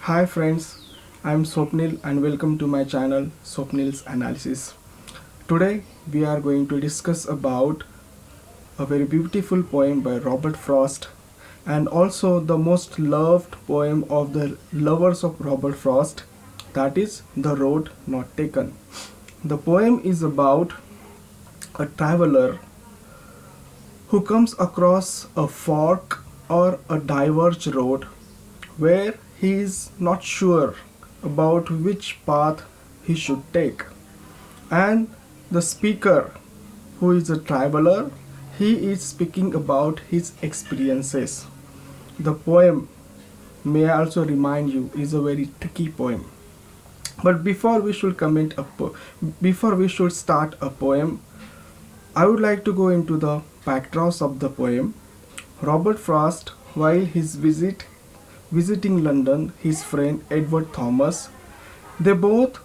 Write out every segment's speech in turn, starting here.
Hi friends, I'm Swapnil and welcome to my channel Swapnil's Analysis. Today we are going to discuss about a very beautiful poem by Robert Frost and also the most loved poem of the lovers of Robert Frost, that is The Road Not Taken. The poem is about a traveler who comes across a fork or a diverge road where he is not sure about which path he should take. And the speaker, who is a traveler, he is speaking about his experiences. The poem, may I also remind you, is a very tricky poem. But before we should start a poem, I would like to go into the backdrops of the poem. Robert Frost, while visiting London, his friend Edward Thomas, they both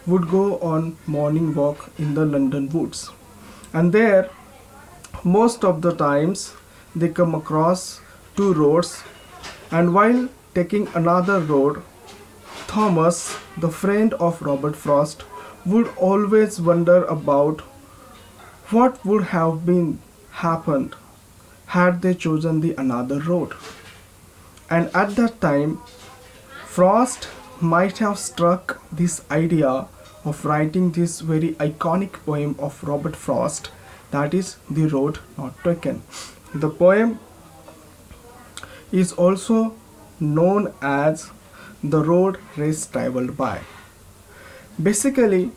would go on morning walk in the London woods. And there, most of the times, they come across two roads, and while taking another road, Thomas, the friend of Robert Frost, would always wonder about what would have been happened had they chosen the another road. And at that time, Frost might have struck this idea of writing this very iconic poem of Robert Frost, that is The Road Not Taken. The poem is also known as The Road Less Traveled By. Basically,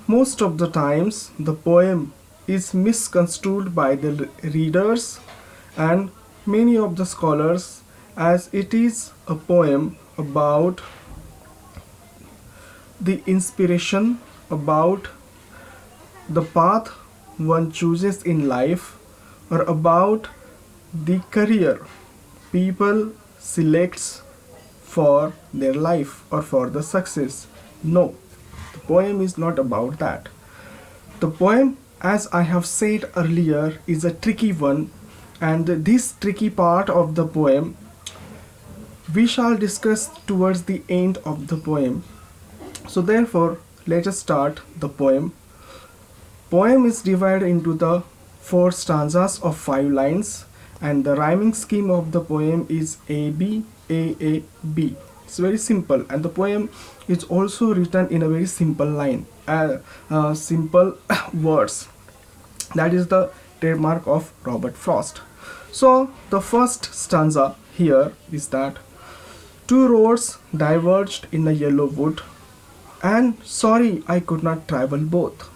most of the times the poem is misconstrued by the readers and many of the scholars, as it is a poem about the inspiration, about the path one chooses in life, or about the career people selects for their life or for the success. No, the poem is not about that. The poem, as I have said earlier, is a tricky one, and this tricky part of the poem we shall discuss towards the end of the poem. So therefore, let us start the poem. Poem is divided into the four stanzas of 5 lines, and the rhyming scheme of the poem is A B A A B. It's very simple, and the poem is also written in a very simple line, simple words. That is the trademark of Robert Frost. So the first stanza here is that two roads diverged in a yellow wood, and sorry I could not travel both.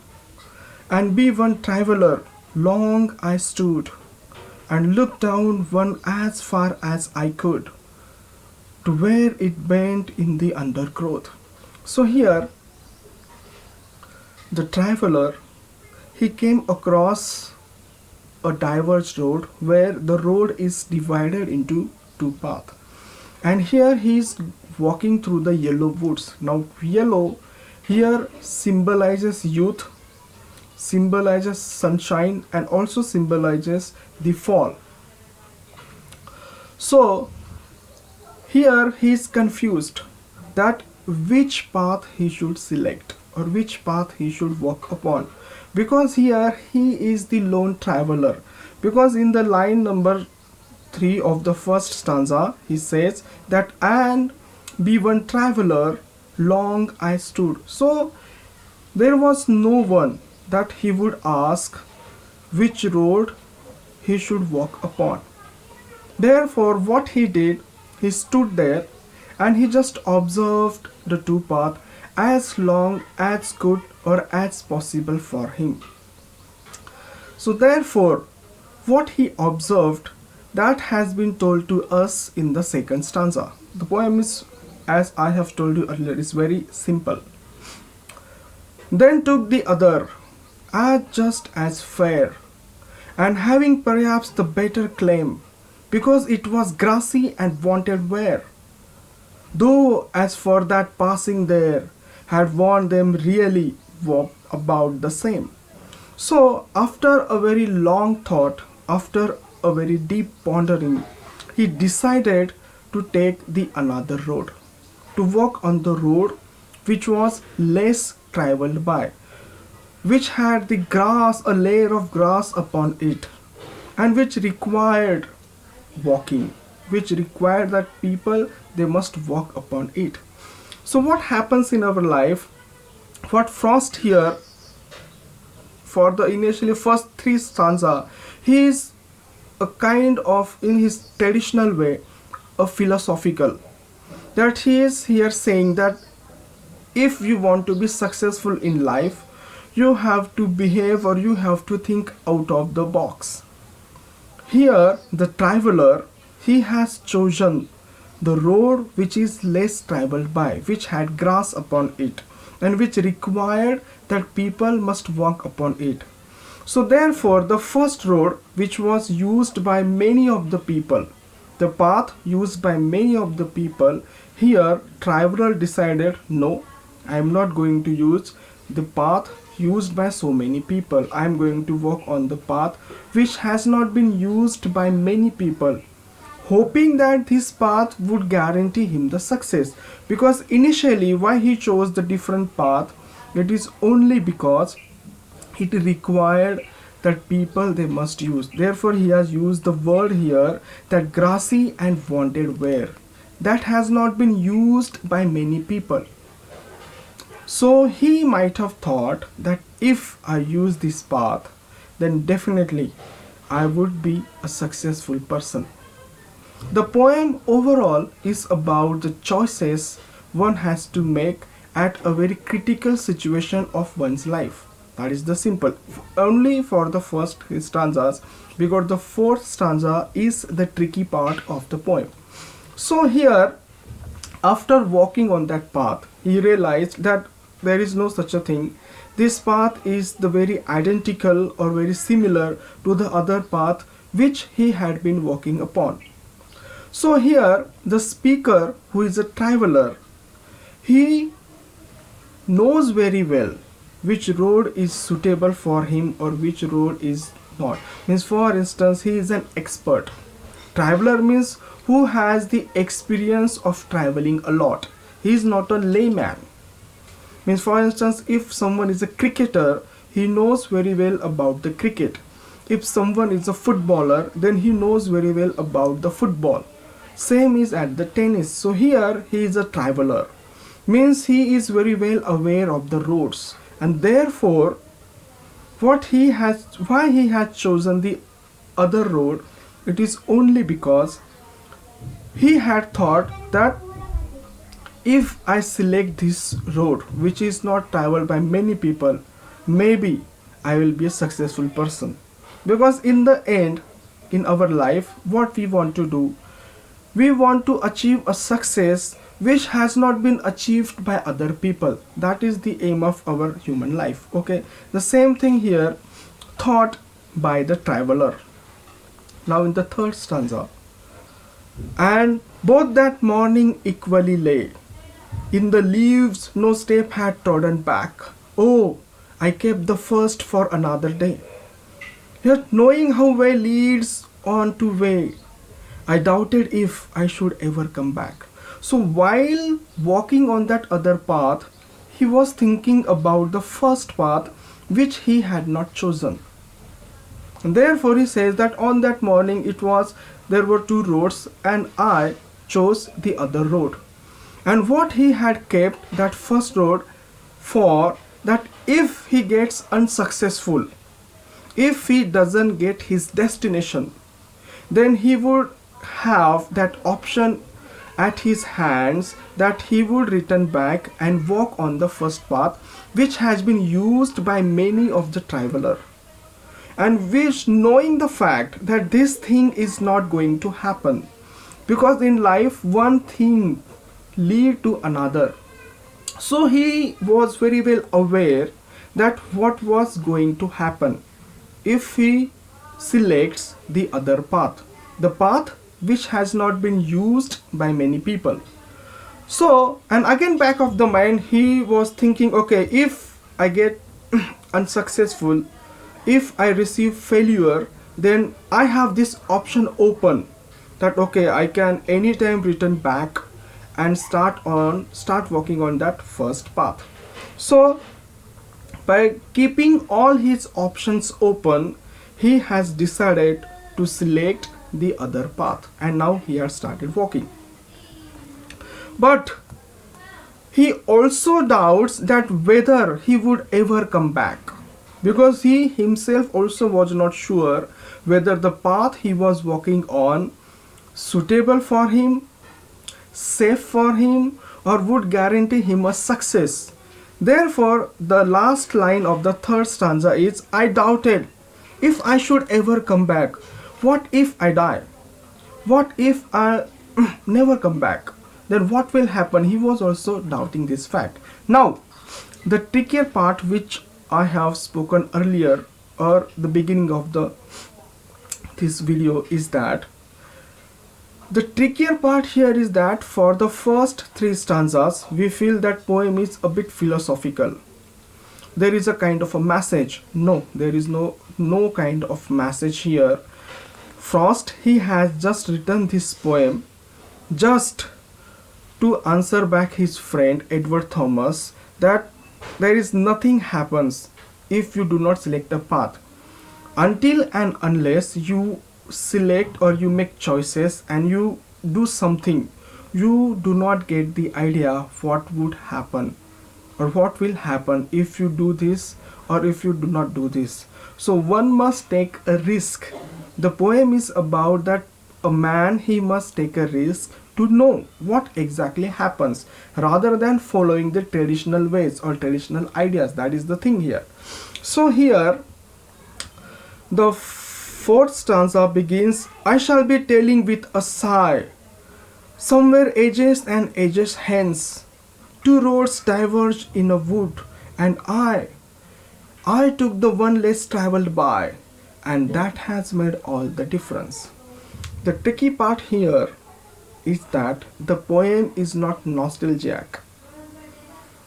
And be one traveler, long I stood, and looked down one as far as I could, to where it bent in the undergrowth. So here, the traveler, he came across a diverged road where the road is divided into two paths. And here he is walking through the yellow woods. Now yellow here symbolizes youth, symbolizes sunshine, and also symbolizes the fall. So here he is confused that which path he should select or which path he should walk upon, because here he is the lone traveler. Because in the line number 3 of the first stanza he says that, and be one traveler, long I stood. So there was no one that he would ask which road he should walk upon. Therefore what he did, he stood there and he just observed the two paths as long as good or as possible for him. So therefore what he observed, that has been told to us in the second stanza. The poem is, as I have told you earlier, is very simple. Then took the other, as just as fair, and having perhaps the better claim, because it was grassy and wanted wear. Though as for that passing there, had warned them really about the same. So after a very long thought, after a very deep pondering, he decided to take the another road. to walk on the road which was less traveled by, which had the grass, a layer of grass upon it, and which required walking, which required that people they must walk upon it. So what happens in our life, what Frost here for the initially first three stanza, he is a kind of in his traditional way a philosophical, that he is here saying that if you want to be successful in life, you have to behave or you have to think out of the box. Here the traveler, he has chosen the road which is less traveled by, which had grass upon it, and which required that people must walk upon it. So therefore the first road which was used by many of the people, the path used by many of the people, here traveler decided, no, I am not going to use the path used by so many people. I am going to walk on the path which has not been used by many people, hoping that this path would guarantee him the success. Because initially why he chose the different path, it is only because it required that people they must use. Therefore he has used the word here that grassy and wanted wear, that has not been used by many people. So he might have thought that if I use this path, then definitely I would be a successful person. The poem overall is about the choices one has to make at a very critical situation of one's life. That is the simple. Only for the first stanzas, because the fourth stanza is the tricky part of the poem. So here, after walking on that path, he realized that there is no such a thing. This path is the very identical or very similar to the other path which he had been walking upon. So here the speaker, who is a traveler, he knows very well which road is suitable for him or which road is not. Means for instance, he is an expert. Traveler means who has the experience of traveling a lot. He is not a layman. Means for instance, if someone is a cricketer, he knows very well about the cricket. If someone is a footballer, then he knows very well about the football. Same is at the tennis. So here he is a traveler. Means he is very well aware of the roads, and therefore why he has chosen the other road, it is only because he had thought that if I select this road which is not traveled by many people, maybe I will be a successful person. Because in the end, in our life, what we want to do, we want to achieve a success which has not been achieved by other people. That is the aim of our human life. Okay, the same thing here thought by the traveler. Now in the third stanza, and both that morning equally lay, in the leaves no step had trodden back. Oh, I kept the first for another day. Yet knowing how way leads on to way, I doubted if I should ever come back. So while walking on that other path, he was thinking about the first path which he had not chosen. And therefore he says that on that morning there were two roads and I chose the other road. And what he had kept that first road for, that if he gets unsuccessful, if he doesn't get his destination, then he would have that option at his hands, that he would return back and walk on the first path which has been used by many of the traveler, and which, knowing the fact that this thing is not going to happen, because in life one thing lead to another. So he was very well aware that what was going to happen if he selects the other path, the path which has not been used by many people. So, and again back of the mind, he was thinking, okay, if I get unsuccessful, if I receive failure, then I have this option open, that okay, I can anytime return back and start walking on that first path. So by keeping all his options open, he has decided to select the other path, and now he has started walking. But he also doubts that whether he would ever come back, because he himself also was not sure whether the path he was walking on suitable for him, safe for him, or would guarantee him a success. Therefore, the last line of the third stanza is, I doubted if I should ever come back. What if I die? What if I never come back? Then what will happen? He was also doubting this fact. Now, the trickier part which I have spoken earlier or the beginning of this video is that the trickier part here is that for the first three stanzas, we feel that poem is a bit philosophical. There is a kind of a message. No, there is no kind of message here. Frost, he has just written this poem just to answer back his friend Edward Thomas that there is nothing happens if you do not select a path. Until and unless you select or you make choices and you do something, you do not get the idea of what would happen or what will happen if you do this or if you do not do this. So one must take a risk. The poem is about that a man, he must take a risk to know what exactly happens rather than following the traditional ways or traditional ideas. That is the thing here. So here the fourth stanza begins, I shall be telling with a sigh, somewhere ages and ages hence, two roads diverged in a wood, and I took the one less traveled by, and that has made all the difference. The tricky part here is that the poem is not nostalgic.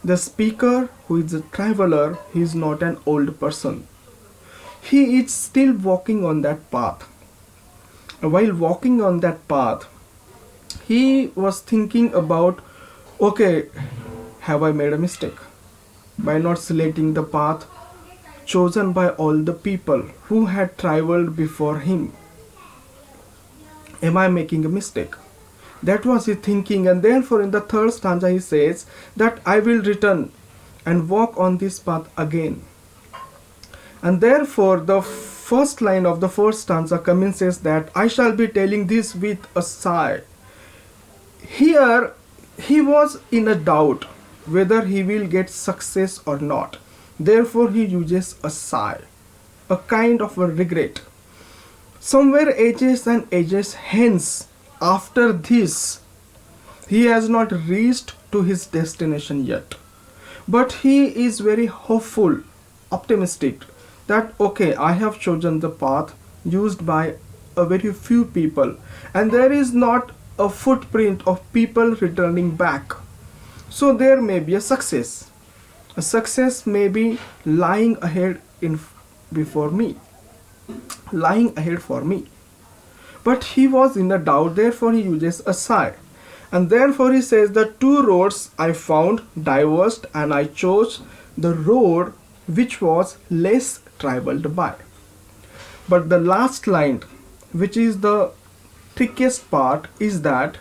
The speaker, who is a traveler, he is not an old person. He is still walking on that path. While walking on that path, he was thinking about, okay, have I made a mistake by not selecting the path chosen by all the people who had traveled before him? Am I making a mistake? That was his thinking, and therefore in the third stanza he says that I will return and walk on this path again. And therefore the first line of the first stanza commences that I shall be telling this with a sigh. Here he was in a doubt whether he will get success or not. Therefore he uses a sigh, a kind of a regret. Somewhere ages and ages hence, after this, he has not reached to his destination yet. But he is very hopeful, optimistic that okay, I have chosen the path used by a very few people, and there is not a footprint of people returning back. So there may be a success. A success may be lying ahead before me, lying ahead for me. But he was in a doubt, therefore he uses a sigh. And therefore he says the two roads I found diverged, and I chose the road which was less traveled by. But the last line, which is the trickiest part, is that,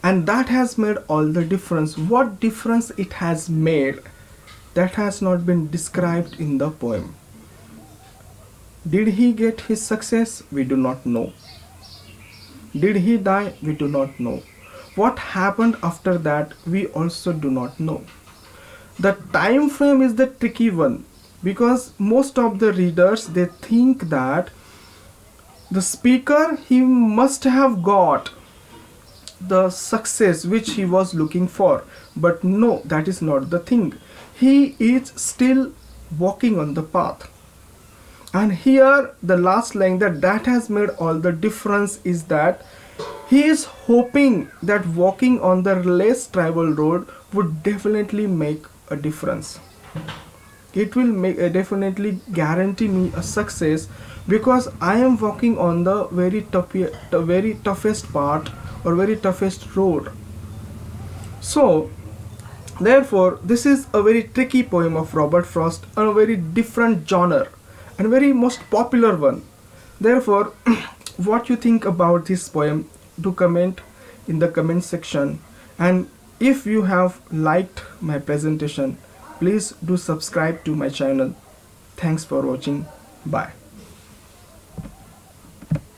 and that has made all the difference. What difference it has made, that has not been described in the poem. Did he get his success? We do not know. Did he die? We do not know. What happened after that? We also do not know. The time frame is the tricky one, because most of the readers, they think that the speaker, he must have got the success which he was looking for. But no, that is not the thing. He is still walking on the path. And here the last line, that has made all the difference, is that he is hoping that walking on the less traveled road would definitely make a difference. It will definitely guarantee me a success, because I am walking on the very toughest part or very toughest road. So therefore, this is a very tricky poem of Robert Frost, a very different genre and very most popular one. Therefore, what you think about this poem, do comment in the comment section. And if you have liked my presentation, please do subscribe to my channel. Thanks for watching. Bye.